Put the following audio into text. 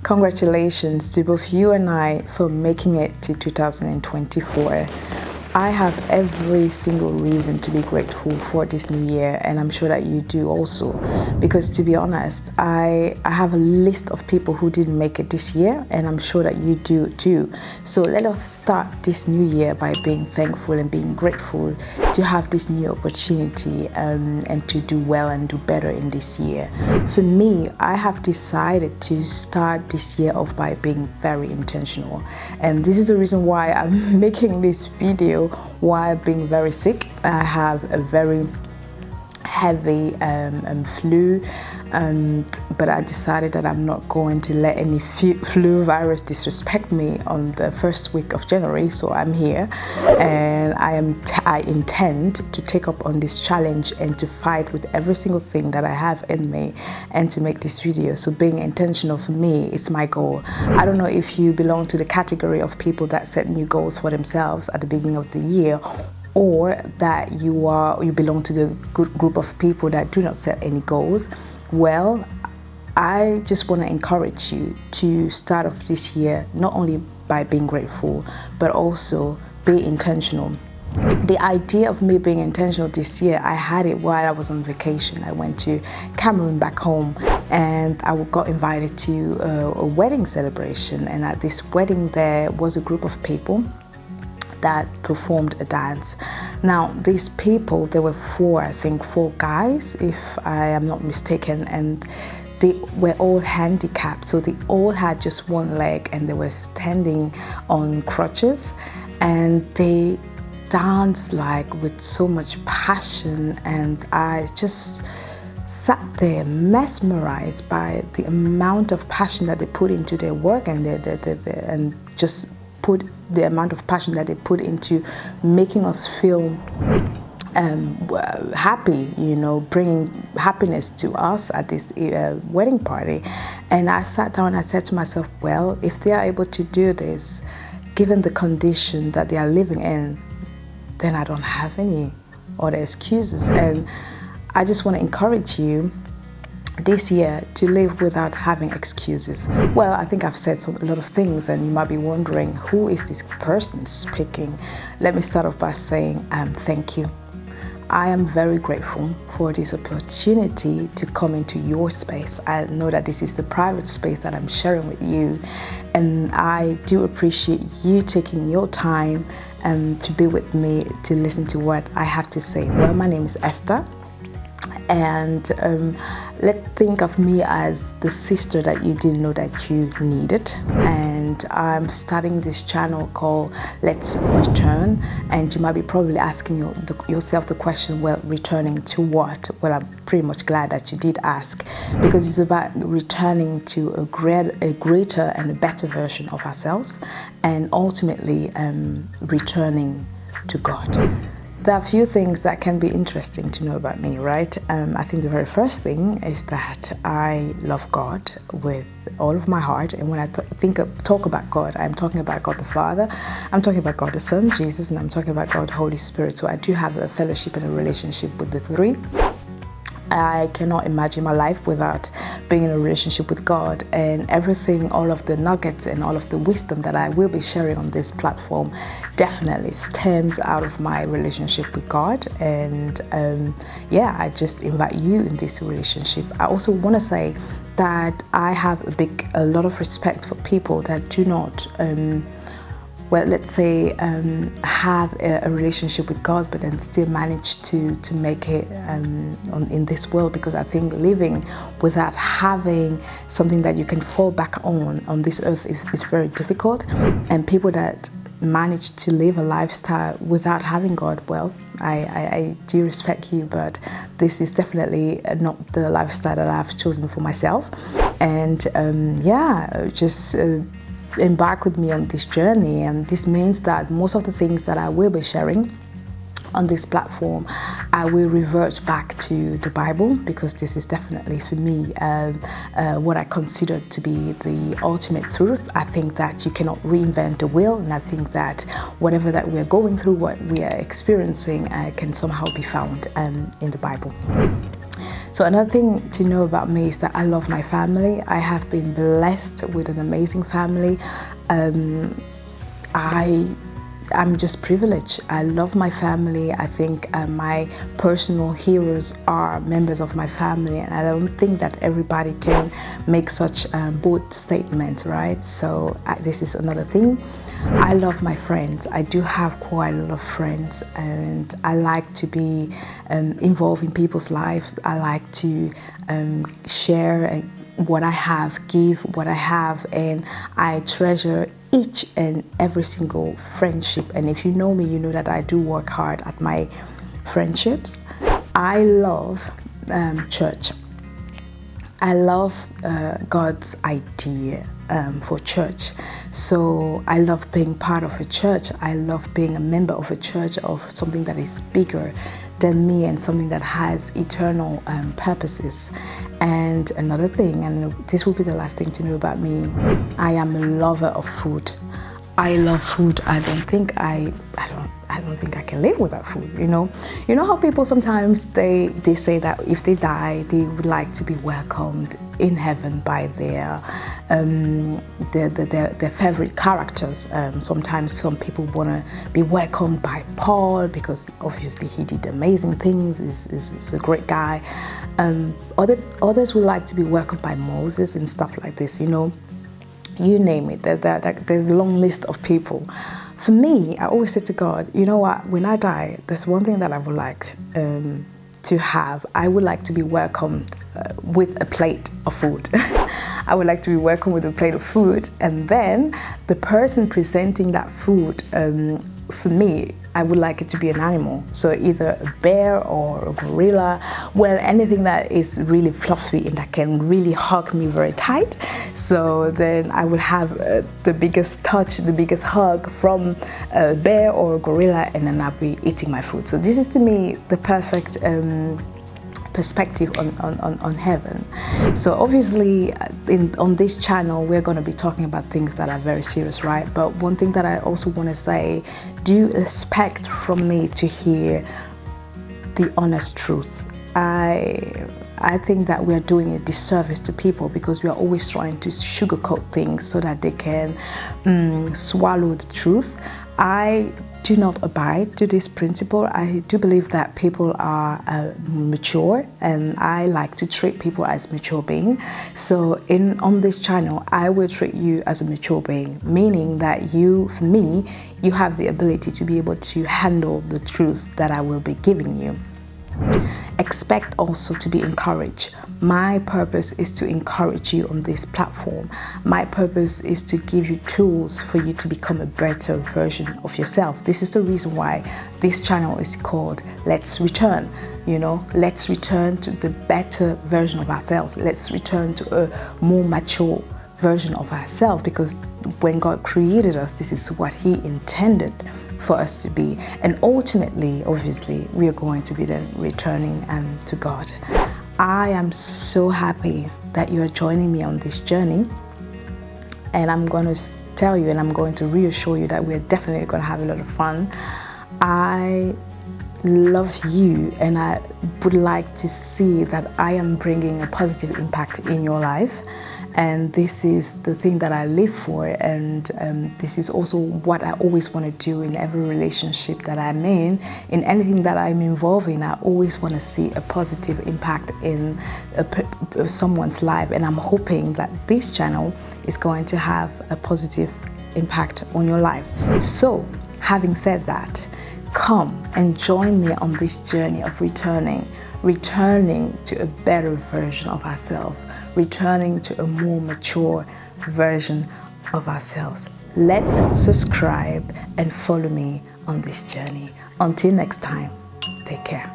Congratulations to both you and I for making it to 2024. I have every single reason to be grateful for this new year, and I'm sure that you do also, because to be honest, I have a list of people who didn't make it this year, and I'm sure that you do too. So let us start this new year by being thankful and being grateful to have this new opportunity and to do well and do better in this year. For me, I have decided to start this year off by being very intentional, and this is the reason why I'm making this video while being very sick. I have a very heavy flu, but I decided that I'm not going to let any flu virus disrespect me on the first week of January. So I'm here, and I intend to take up on this challenge and to fight with every single thing that I have in me and to make this video. So being intentional, for me, it's my goal. I don't know if you belong to the category of people that set new goals for themselves at the beginning of the year, or that you belong to the good group of people that do not set any goals. Well, I just want to encourage you to start off this year not only by being grateful, but also be intentional. The idea of me being intentional this year, I had it while I was on vacation. I went to Cameroon back home, and I got invited to a wedding celebration, and at this wedding there was a group of people that performed a dance. Now, these people, there were four guys, if I am not mistaken, and they were all handicapped, so they all had just one leg and they were standing on crutches, and they danced like with so much passion, and I just sat there mesmerized by the amount of passion that they put into their work, and just put the amount of passion that they put into making us feel happy, bringing happiness to us at this wedding party. And I sat down and I said to myself, well, if they are able to do this, given the condition that they are living in, then I don't have any other excuses. And I just want to encourage you this year to live without having excuses. Well, I think I've said a lot of things, and you might be wondering, who is this person speaking? Let me start off by saying thank you. I am very grateful for this opportunity to come into your space. I know that this is the private space that I'm sharing with you, and I do appreciate you taking your time to be with me to listen to what I have to say. Well, my name is Esther, and let's think of me as the sister that you didn't know that you needed. And I'm starting this channel called Letsreturn, and you might be probably asking yourself the question, well, returning to what? Well, I'm pretty much glad that you did ask, because it's about returning to a greater and a better version of ourselves, and ultimately returning to God. There are a few things that can be interesting to know about me, right? I think the very first thing is that I love God with all of my heart. And when I talk about God, I'm talking about God the Father, I'm talking about God the Son, Jesus, and I'm talking about God the Holy Spirit. So I do have a fellowship and a relationship with the three. I cannot imagine my life without being in a relationship with God, and everything, all of the nuggets and all of the wisdom that I will be sharing on this platform definitely stems out of my relationship with God. And I just invite you in this relationship. I also want to say that I have a lot of respect for people that do not have a relationship with God, but then still manage to make it in this world, because I think living without having something that you can fall back on this earth is very difficult. And people that manage to live a lifestyle without having God, well, I do respect you, but this is definitely not the lifestyle that I've chosen for myself. And embark with me on this journey. And this means that most of the things that I will be sharing on this platform, I will revert back to the Bible, because this is definitely for me what I consider to be the ultimate truth. I think that you cannot reinvent the wheel, and I think that whatever that we are going through, what we are experiencing, can somehow be found in the Bible. So another thing to know about me is that I love my family. I have been blessed with an amazing family. I'm just privileged. I love my family. I think my personal heroes are members of my family, and I don't think that everybody can make such bold statements, right? So this is another thing. I love my friends. I do have quite a lot of friends, and I like to be involved in people's lives. I like to share what I have, give what I have, and I treasure each and every single friendship. And if you know me, you know that I do work hard at my friendships. I love church. I love God's idea for church. So I love being part of a church. I love being a member of a church, of something that is bigger than me and something that has eternal purposes. And another thing, and this will be the last thing to know about me, I am a lover of food. I love food. I don't think I can live without food, you know. You know how people sometimes they say that if they die, they would like to be welcomed in heaven by their favorite characters. Sometimes some people want to be welcomed by Paul because obviously he did amazing things. He's a great guy. Others would like to be welcomed by Moses and stuff like this, you know. You name it. There's a long list of people. For me, I always say to God, you know what, when I die, there's one thing that I would like to have. I would like to be welcomed with a plate of food. I would like to be welcomed with a plate of food, and then the person presenting that food, for me, I would like it to be an animal. So either a bear or a gorilla, well, anything that is really fluffy and that can really hug me very tight. So then I will have the biggest touch, the biggest hug from a bear or a gorilla, and then I'll be eating my food. So this is to me the perfect perspective on heaven. So obviously on this channel we're going to be talking about things that are very serious, right? But one thing that I also want to say, do expect from me to hear the honest truth. I think that we're doing a disservice to people because we are always trying to sugarcoat things so that they can swallow the truth. I do not abide to this principle. I do believe that people are mature, and I like to treat people as mature beings. So on this channel, I will treat you as a mature being, meaning that for me, you have the ability to be able to handle the truth that I will be giving you. Expect also to be encouraged. My purpose is to encourage you on this platform. My purpose is to give you tools for you to become a better version of yourself. This is the reason why this channel is called Let's Return. You know, let's return to the better version of ourselves. Let's return to a more mature version of ourselves, because when God created us, this is what He intended for us to be. And ultimately, obviously, we are going to be then returning to God. I am so happy that you are joining me on this journey, and I'm going to tell you and I'm going to reassure you that we're definitely going to have a lot of fun. I love you, and I would like to see that I am bringing a positive impact in your life. And this is the thing that I live for, and this is also what I always want to do in every relationship that I'm in anything that I'm involved in. I always want to see a positive impact in someone's life, and I'm hoping that this channel is going to have a positive impact on your life. So, having said that, come and join me on this journey of returning to a better version of ourselves, returning to a more mature version of ourselves. Let's subscribe and follow me on this journey. Until next time, take care.